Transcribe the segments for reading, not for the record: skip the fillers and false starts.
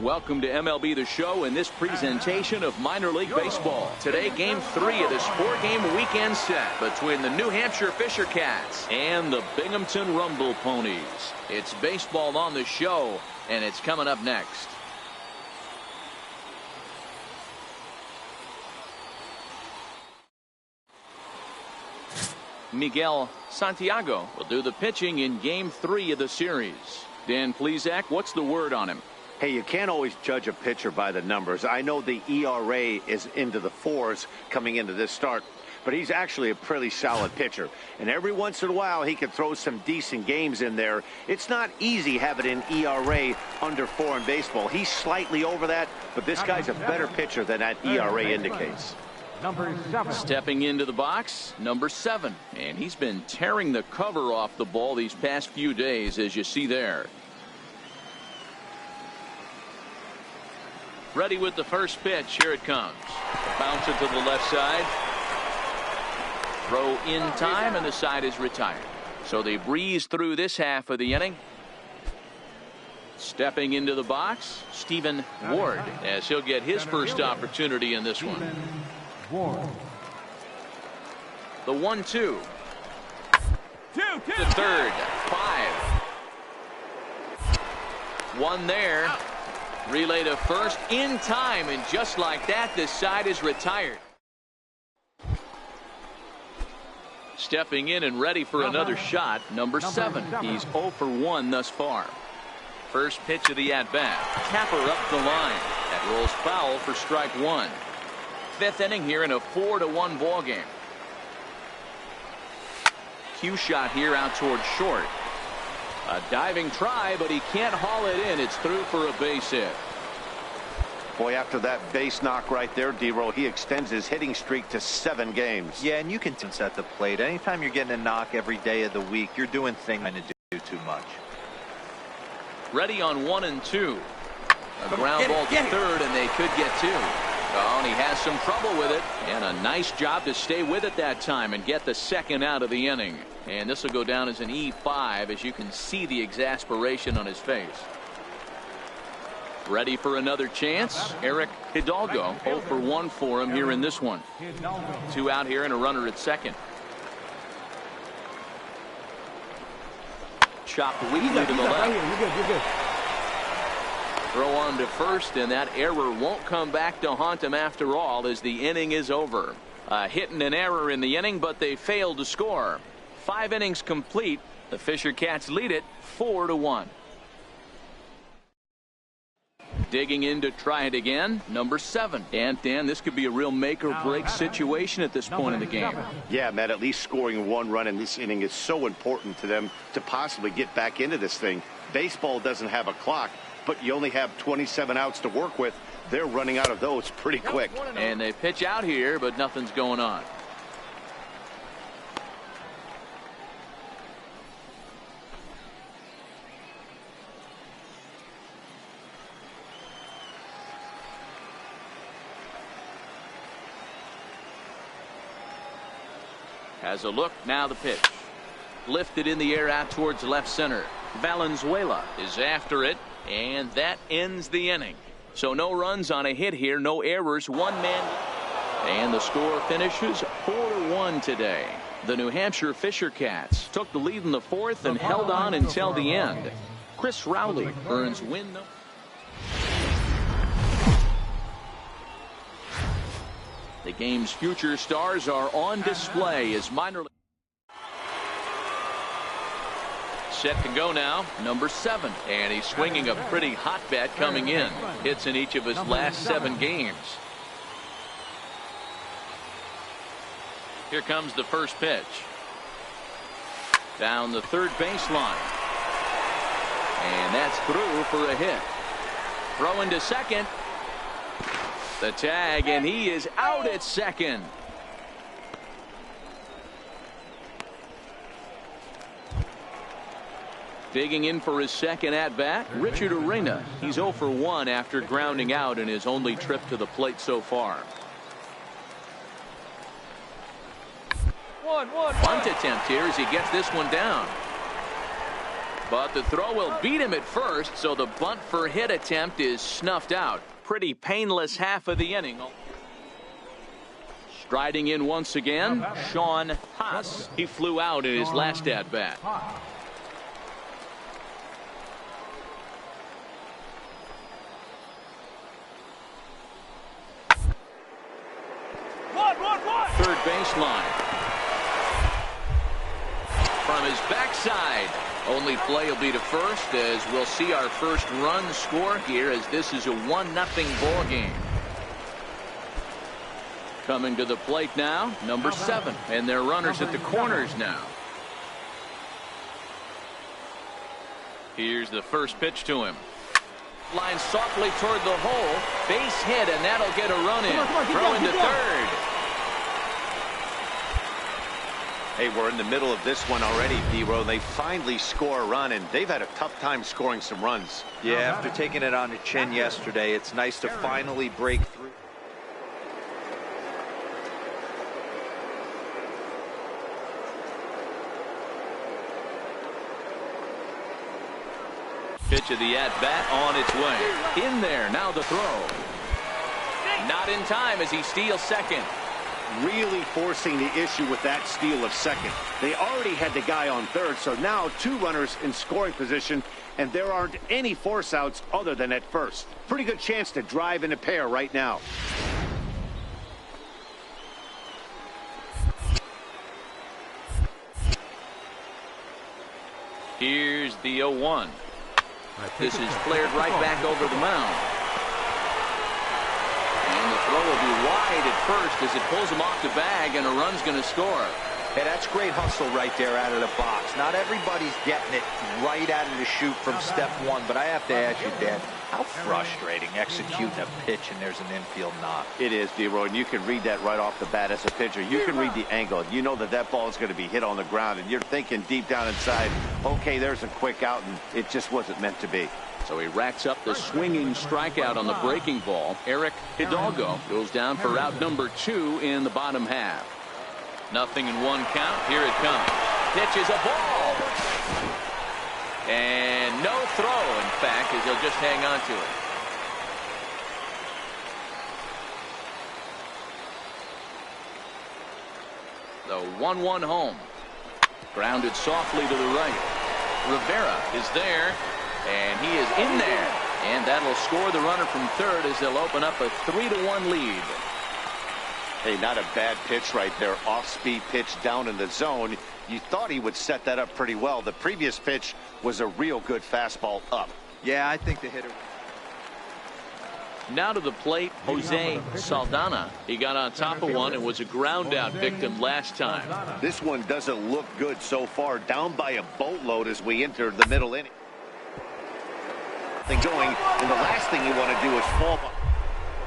Welcome to MLB The Show and this presentation of minor league baseball. Today, Game 3 of this 4-game weekend set between the New Hampshire Fisher Cats and the Binghamton Rumble Ponies. It's baseball on the show, and it's coming up next. Miguel Santiago will do the pitching in Game 3 of the series. Dan Plesac, what's the word on him? Hey, you can't always judge a pitcher by the numbers. I know the ERA is into the 4s coming into this start, but he's actually a pretty solid pitcher. And every once in a while, he can throw some decent games in there. It's not easy having an ERA under 4 in baseball. He's slightly over that, but this guy's a better pitcher than that ERA indicates. Number 7. Stepping into the box, number 7. And he's been tearing the cover off the ball these past few days, as you see there. Ready with the first pitch. Here it comes. Bounce it to the left side. Throw in time, and the side is retired. So they breeze through this half of the inning. Stepping into the box, Stephen Ward, as he'll get his first opportunity in this one. The 1-2. The third. 5. One there. Relay to first in time, and just like that, this side is retired. Stepping in and ready for another shot, number 7. He's 0 for 1 thus far. First pitch of the at-bat. Tapper up the line. That rolls foul for strike 1. 5th inning here in a 4-1 ball game. Cue shot here out towards short. A diving try, but he can't haul it in. It's through for a base hit. Boy, after that base knock right there, D-Roll, he extends his hitting streak to 7 games. Yeah, and you can sense at the plate. Anytime you're getting a knock every day of the week, you're doing things to do too much. Ready on 1 and 2. A ground ball to third, and they could get 2. Oh, and he has some trouble with it, and a nice job to stay with it that time and get the second out of the inning. And this will go down as an E5, as you can see the exasperation on his face. Ready for another chance. Eric Hidalgo, 0 for 1 for him here in this one. 2 out here and a runner at second. Chopped weakly to the left. You're good. Throw on to first, and that error won't come back to haunt him after all, as the inning is over. A hit and an error in the inning, but they failed to score. 5 innings complete. The Fisher Cats lead it 4-1. Digging in to try it again, number 7. And Dan, this could be a real make or break situation at this point in the game. Yeah, Matt, at least scoring 1 run in this inning is so important to them to possibly get back into this thing. Baseball doesn't have a clock, but you only have 27 outs to work with. They're running out of those pretty quick. And they pitch out here, but nothing's going on. Has a look, now the pitch. Lifted in the air out towards left center. Valenzuela is after it, and that ends the inning. So no runs on a hit here, no errors, 1 man. And the score finishes 4-1 today. The New Hampshire Fisher Cats took the lead in the 4th and held on until the end. Chris Rowley earns win number. The game's future stars are on display as minor league. Set to go now, number 7. And he's swinging a pretty hot bat coming in. Hits in each of his last 7 games. Here comes the first pitch. Down the third baseline. And that's through for a hit. Throwing to second. The tag, and he is out at second. Digging in for his second at-bat, Richard Arena. He's 0 for 1 after grounding out in his only trip to the plate so far. Bunt attempt here as he gets this one down. But the throw will beat him at first, so the bunt for hit attempt is snuffed out. Pretty painless half of the inning. Striding in once again, Sean Haas. He flew out in his last at-bat. Third baseline. From his backside. Only play will be to first, as we'll see our first run score here, as this is a 1-0 ball game. Coming to the plate now, number 7, and their runners at the corners now. Here's the first pitch to him. Line softly toward the hole, base hit, and that'll get a run in. Throw into third. Hey, we're in the middle of this one already, D-Row. They finally score a run, and they've had a tough time scoring some runs. Yeah, after taking it on the chin yesterday, it's nice to finally break through. Pitch of the at-bat on its way. In there, now the throw. Not in time as he steals second. Really forcing the issue with that steal of second. They already had the guy on third, so now 2 runners in scoring position, and there aren't any force outs other than at first. Pretty good chance to drive in a pair right now. Here's the 0-1. This is flared right back over the mound. And the throw will be wide at first as it pulls him off the bag, and a run's going to score. Hey, that's great hustle right there out of the box. Not everybody's getting it right out of the chute from step one, but I have to ask you, Dan, how frustrating executing a pitch and there's an infield knock. It is, D-Roy, and you can read that right off the bat as a pitcher. You can read the angle. You know that that ball is going to be hit on the ground, and you're thinking deep down inside, okay, there's a quick out, and it just wasn't meant to be. So he racks up the swinging strikeout on the breaking ball. Eric Hidalgo goes down for route number 2 in the bottom half. 0-1 count. Here it comes. Pitch is a ball. And no throw, in fact, as he'll just hang on to it. The 1-1 home. Grounded softly to the right. Rivera is there. And he is in there. And that'll score the runner from third as they'll open up a 3-1 lead. Hey, not a bad pitch right there. Off-speed pitch down in the zone. You thought he would set that up pretty well. The previous pitch was a real good fastball up. Yeah, I think the hitter. Now to the plate, Jose Saldana. He got on top of one and was a ground out victim last time. This one doesn't look good so far. Down by a boatload as we enter the middle inning. Going, and the last thing you want to do is fall.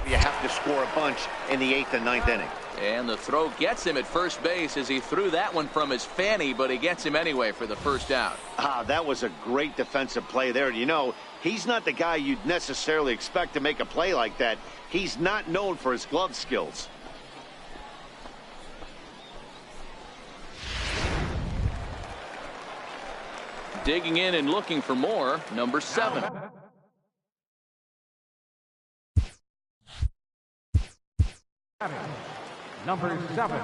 You have to score a bunch in the 8th and 9th inning. And the throw gets him at first base as he threw that one from his fanny, but he gets him anyway for the first out. That was a great defensive play there. You know, he's not the guy you'd necessarily expect to make a play like that. He's not known for his glove skills. Digging in and looking for more, number 7. Number 7.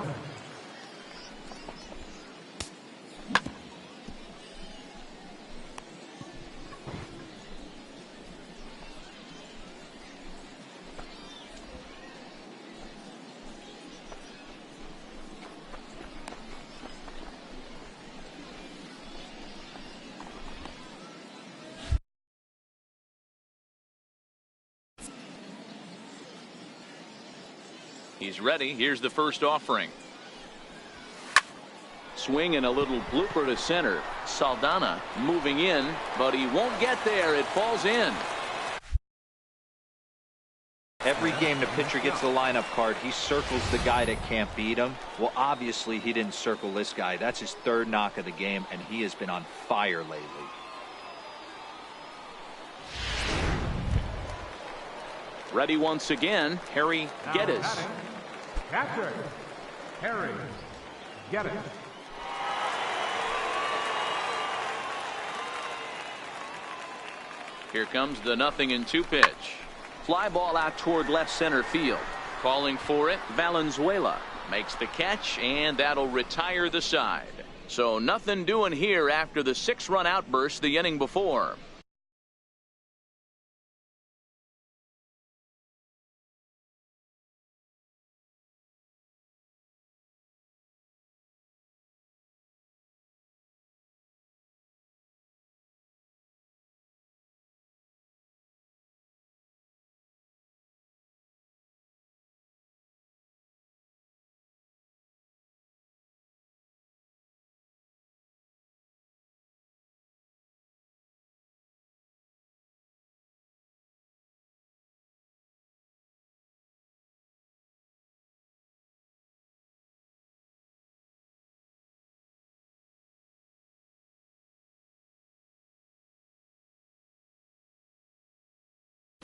He's ready. Here's the first offering. Swing and a little blooper to center. Saldana moving in, but he won't get there. It falls in. Every game the pitcher gets the lineup card, he circles the guy that can't beat him. Well, obviously he didn't circle this guy. That's his 3rd knock of the game, and he has been on fire lately. Ready once again, Harry Geddes. Catcher, Harry Geddes. Here comes the 0-2 pitch. Fly ball out toward left center field. Calling for it, Valenzuela makes the catch, and that'll retire the side. So nothing doing here after the 6-run outburst the inning before.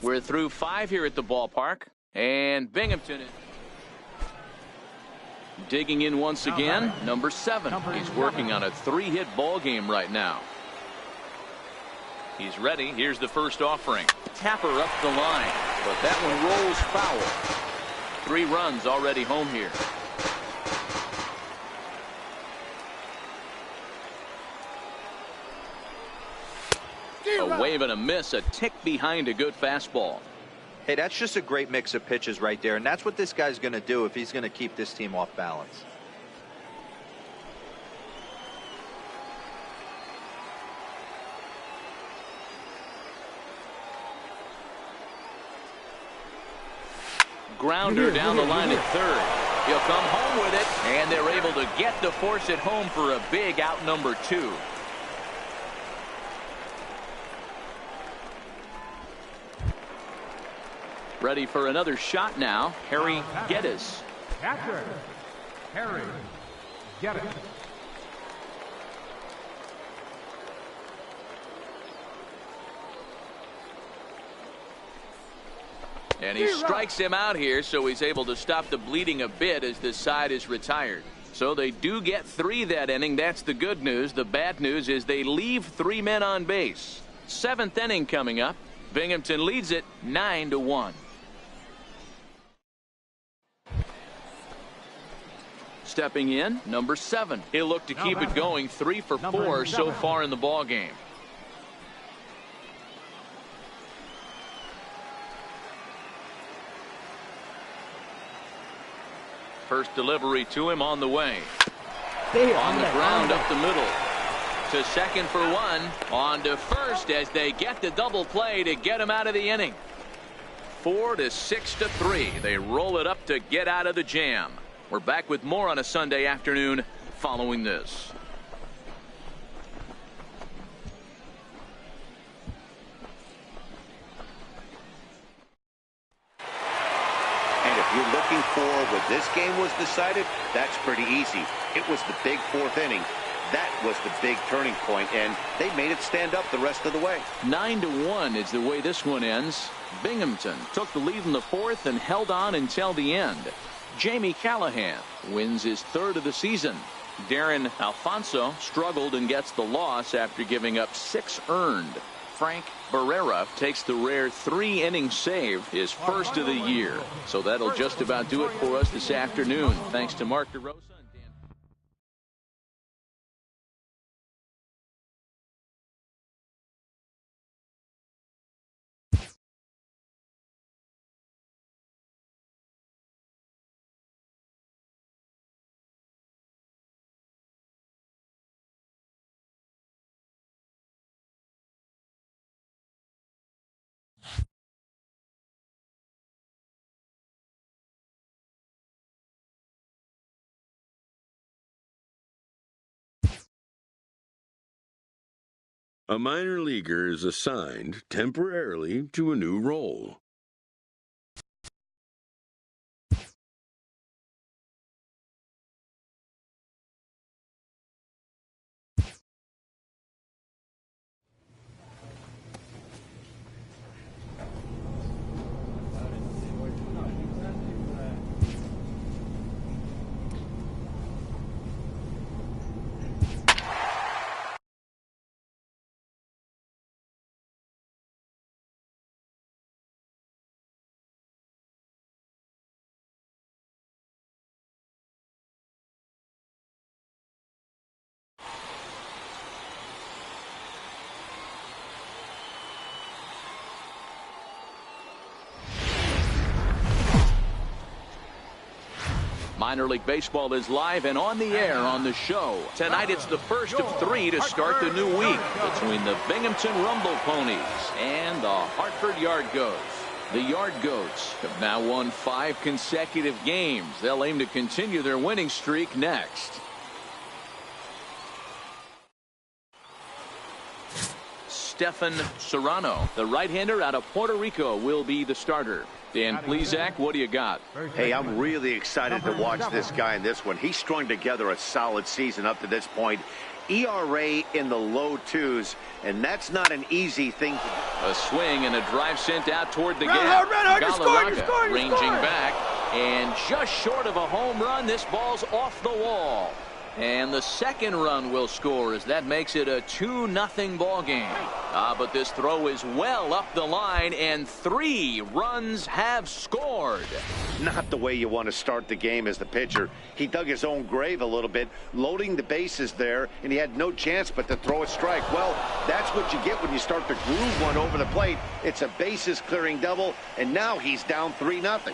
We're through 5 here at the ballpark, and Binghamton digging in once again. Number 7. He's working on a 3-hit ball game right now. He's ready. Here's the first offering. Tapper up the line, but that one rolls foul. 3 runs already home here. A wave and a miss, a tick behind a good fastball. Hey, that's just a great mix of pitches right there, and that's what this guy's going to do if he's going to keep this team off balance. Grounder down the line at third. He'll come home with it, and they're able to get the force at home for a big out number 2. Ready for another shot now. Harry Geddes. Catcher, Harry Geddes. And he strikes him out here, so he's able to stop the bleeding a bit as this side is retired. So they do get 3 that inning. That's the good news. The bad news is they leave 3 men on base. 7th inning coming up. Binghamton leads it 9-1. Stepping in, number 7. He'll look to keep it going. 3 for 4 so far in the ball game. First delivery to him on the way. On the ground up the middle. To second for 1. On to first as they get the double play to get him out of the inning. 4-6-3. They roll it up to get out of the jam. We're back with more on a Sunday afternoon following this. And if you're looking for where this game was decided, that's pretty easy. It was the big 4th inning. That was the big turning point, and they made it stand up the rest of the way. 9-1 is the way this one ends. Binghamton took the lead in the 4th and held on until the end. Jamie Callahan wins his 3rd of the season. Darren Alfonso struggled and gets the loss after giving up 6 earned. Frank Barrera takes the rare 3-inning save, his 1st of the year. So that'll just about do it for us this afternoon. Thanks to Mark DeRosa. A minor leaguer is assigned temporarily to a new role. Minor League Baseball is live and on the air on the show. Tonight it's the first of 3 to start the new week between the Binghamton Rumble Ponies and the Hartford Yard Goats. The Yard Goats have now won 5 consecutive games. They'll aim to continue their winning streak next. Stefan Serrano, the right-hander out of Puerto Rico, will be the starter. Dan Plesac, what do you got? Hey, I'm really excited to watch this guy in this one. He's strung together a solid season up to this point. ERA in the low 2s, and that's not an easy thing to do. A swing and a drive sent out toward the gap. Galarraga ranging back, and just short of a home run, this ball's off the wall. And the second run will score as that makes it a 2-0 ball game. But this throw is well up the line, and 3 runs have scored. Not the way you want to start the game as the pitcher. He dug his own grave a little bit, loading the bases there, and he had no chance but to throw a strike. Well, that's what you get when you start to groove one over the plate. It's a bases clearing double, and now he's down 3-0.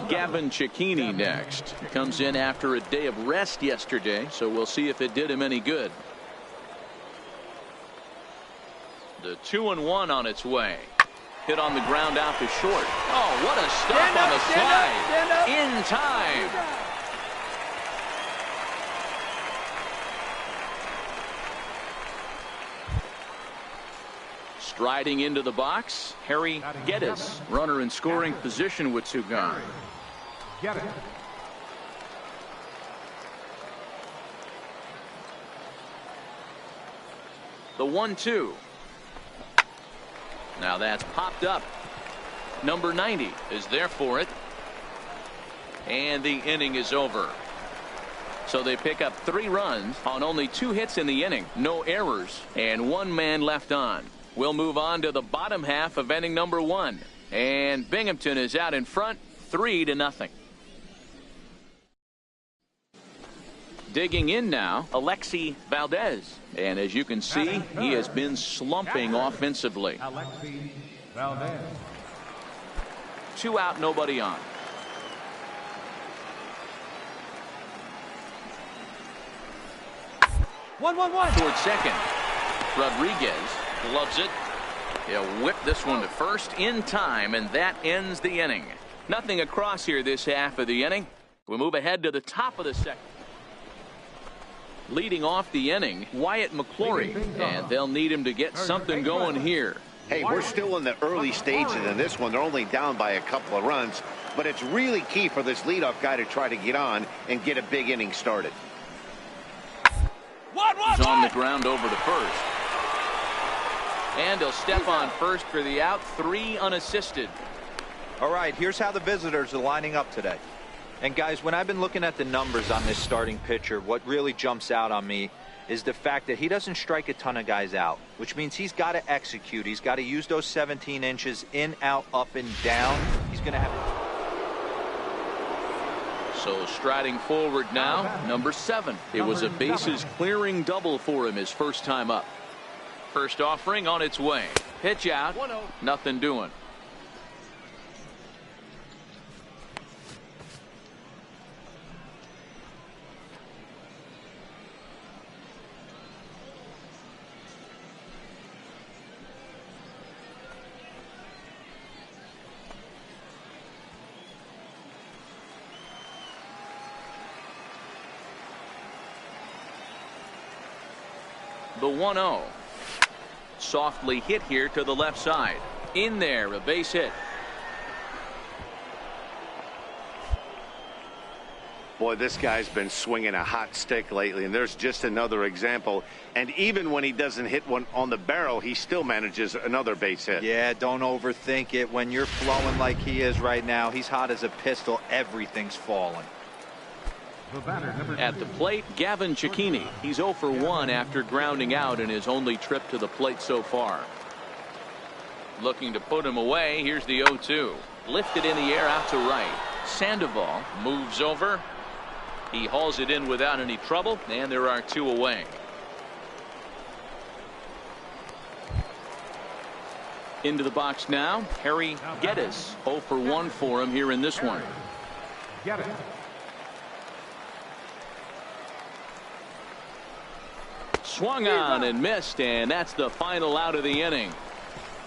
Gavin Cecchini next. Comes in after a day of rest yesterday, so we'll see if it did him any good. The 2-1 on its way. Hit on the ground out to short. Oh, what a stop on the slide. In time. Striding into the box, Harry Geddes, runner in scoring position with 2 gone. Get it. The 1-2. Now that's popped up. Number 90 is there for it. And the inning is over. So they pick up 3 runs on only 2 hits in the inning. No errors and 1 man left on. We'll move on to the bottom half of inning number 1. And Binghamton is out in front 3-0. Digging in now, Alexi Valdez. And as you can see, he has been slumping offensively. Alexi Valdez. 2 out, nobody on. One. Towards second. Rodriguez loves it. He'll whip this one to first in time, and that ends the inning. Nothing across here this half of the inning. We'll move ahead to the top of the second. Leading off the inning, Wyatt McClory, and they'll need him to get something going here. Hey, we're still in the early stages in this one. They're only down by a couple of runs, but it's really key for this leadoff guy to try to get on and get a big inning started. He's on the ground over to first. And he'll step on first for the out. 3 unassisted. All right, here's how the visitors are lining up today. And guys, when I've been looking at the numbers on this starting pitcher, what really jumps out on me is the fact that he doesn't strike a ton of guys out, which means he's got to execute. He's got to use those 17 inches in, out, up, and down. He's going to have it. So striding forward now, number 7. It was a bases clearing double for him his first time up. First offering on its way. Pitch out. Nothing doing. The 1-0. Softly hit here to the left side. In there, a base hit. Boy, this guy's been swinging a hot stick lately, and there's just another example. And even when he doesn't hit one on the barrel, he still manages another base hit. Yeah, don't overthink it. When you're flowing like he is right now, he's hot as a pistol. Everything's falling. At the plate, Gavin Cecchini. He's 0 for 1 after grounding out in his only trip to the plate so far. Looking to put him away. Here's the 0-2. Lifted in the air out to right. Sandoval moves over. He hauls it in without any trouble, and there are 2 away. Into the box now, Harry Geddes. 0 for 1 for him here in this one. Get it. Swung on and missed, and that's the final out of the inning.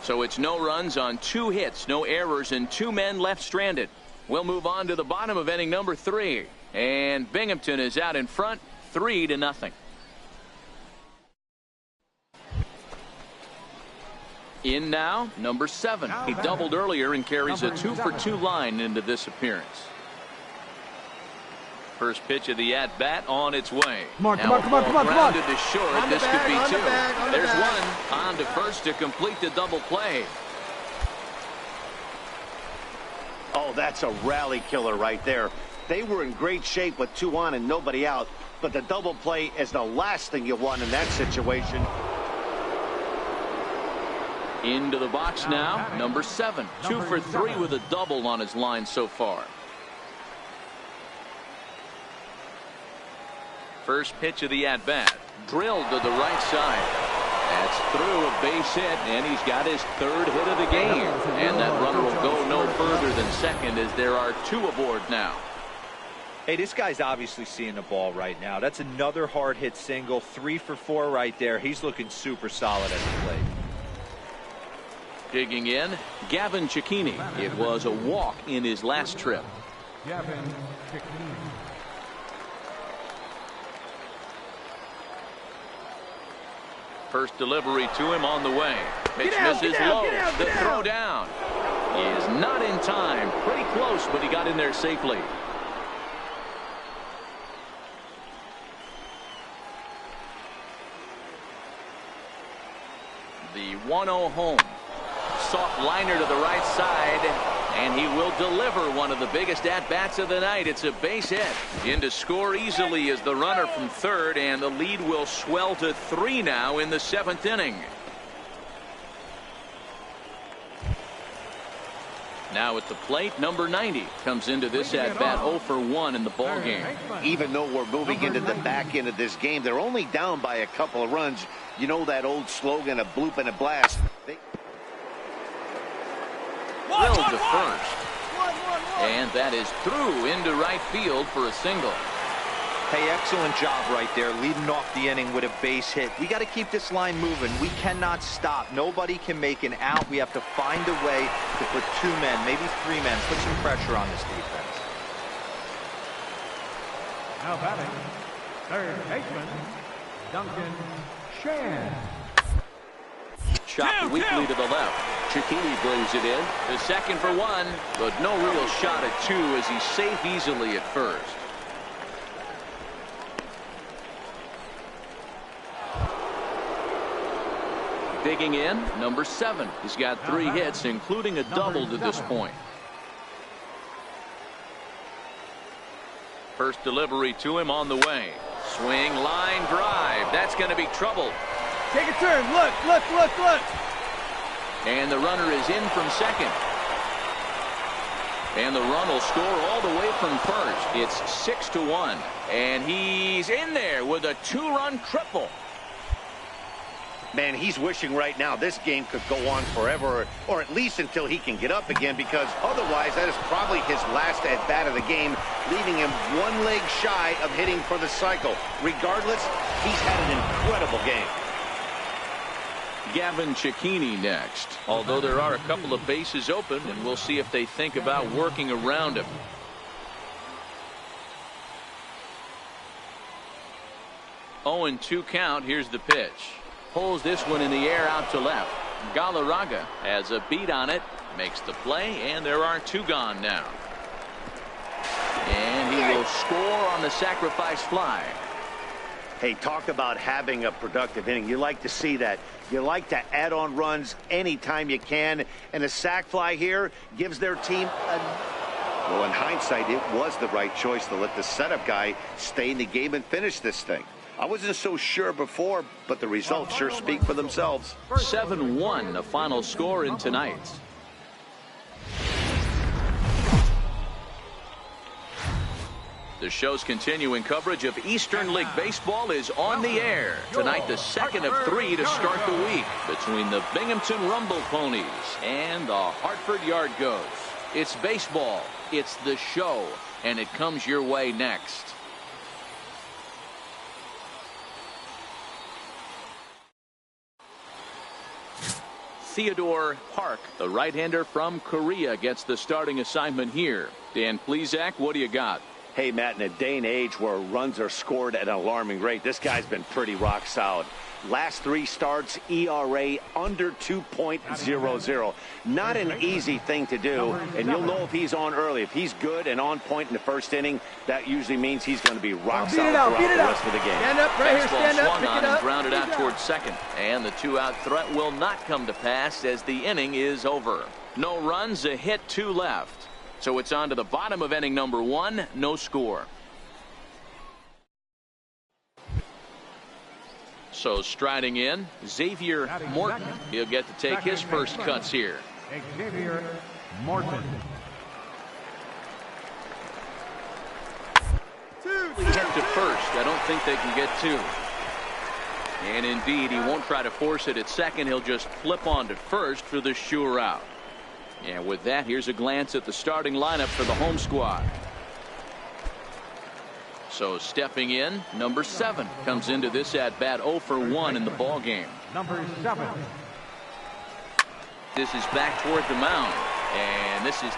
So it's no runs on 2 hits, no errors, and 2 men left stranded. We'll move on to the bottom of inning number 3. And Binghamton is out in front, 3-0. In now, number 7. He doubled earlier and carries a 2-for-2 line into this appearance. First pitch of the at-bat on its way. Come on. Grounded to short. This could be 2. There's 1. On to first to complete the double play. Oh, that's a rally killer right there. They were in great shape with 2 on and nobody out, but the double play is the last thing you want in that situation. Into the box now, number 7. 2 for 3 with a double on his line so far. First pitch of the at-bat. Drilled to the right side. That's through a base hit, and he's got his 3rd hit of the game. And that runner will go no further than second as there are 2 aboard now. Hey, this guy's obviously seeing the ball right now. That's another hard hit single. 3 for 4 right there. He's looking super solid at the plate. Digging in, Gavin Cicchini. It was a walk in his last trip. Gavin Cicchini. First delivery to him on the way. Pitch misses low. The throw down is not in time. Pretty close, but he got in there safely. The 1-0 home. Soft liner to the right side, and he will deliver one of the biggest at-bats of the night. It's a base hit. In to score easily is the runner from 3rd, and the lead will swell to 3 now in the 7th inning. Now at the plate, number 90 comes into this at-bat 0 for 1 in the ballgame. Even though we're moving into the back end of this game, they're only down by a couple of runs. You know that old slogan, a bloop and a blast. Drilled to first. And that is through into right field for a single. Hey, excellent job right there, leading off the inning with a base hit. We got to keep this line moving. We cannot stop. Nobody can make an out. We have to find a way to put 2 men, maybe 3 men, put some pressure on this defense. Now batting, 3rd baseman, Duncan Shan. Chopped weakly to the left. Cicchini brings it in. The second for 1, but no real shot at 2 as he's safe easily at first. Digging in, number 7. He's got 3 hits, including a double to this point. First delivery to him on the way. Swing, line drive. That's going to be trouble. Take a turn. Look. And the runner is in from second. And the run will score all the way from first. It's 6-1. And he's in there with a 2-run triple. Man, he's wishing right now this game could go on forever, or at least until he can get up again, because otherwise that is probably his last at-bat of the game, leaving him 1 leg shy of hitting for the cycle. Regardless, he's had an incredible game. Gavin Cicchini next. Although there are a couple of bases open, and we'll see if they think about working around him. Oh, and 2 count. Here's the pitch. Pulls this one in the air out to left. Galarraga has a beat on it, makes the play, and there are 2 gone now. And he will score on the sacrifice fly. Hey, talk about having a productive inning. You like to see that. You like to add on runs anytime you can, and a sac fly here gives their team a... Well, in hindsight, it was the right choice to let the setup guy stay in the game and finish this thing. I wasn't so sure before, but the results sure speak for themselves. 7-1, the final score in tonight's. The show's continuing coverage of Eastern League Baseball is on the air. Tonight, the second of 3 to start the week between the Binghamton Rumble Ponies and the Hartford Yard Goats. It's baseball. It's the show. And it comes your way next. Theodore Park, the right-hander from Korea, gets the starting assignment here. Dan Plesac, what do you got? Hey, Matt, in a day and age where runs are scored at an alarming rate, this guy's been pretty rock solid. Last 3 starts, ERA under 2.00. Not an easy thing to do, and you'll know if he's on early. If he's good and on point in the first inning, that usually means he's going to be rock solid throughout the rest of the game. Stand up right here, stand up, swung pick on it up. and grounded out towards second. And the 2-out threat will not come to pass as the inning is over. No runs, a hit, 2 left. So it's on to the bottom of inning number 1, no score. So striding in, Xavier Morton. He'll get to take his first cuts here. Xavier Morton. He hit to first. I don't think they can get 2. And indeed, he won't try to force it at second. He'll just flip on to first for the sure out. And with that, here's a glance at the starting lineup for the home squad. So stepping in, number 7 comes into this at bat 0 for 1 in the ball game. Number 7. This is back toward the mound, and this is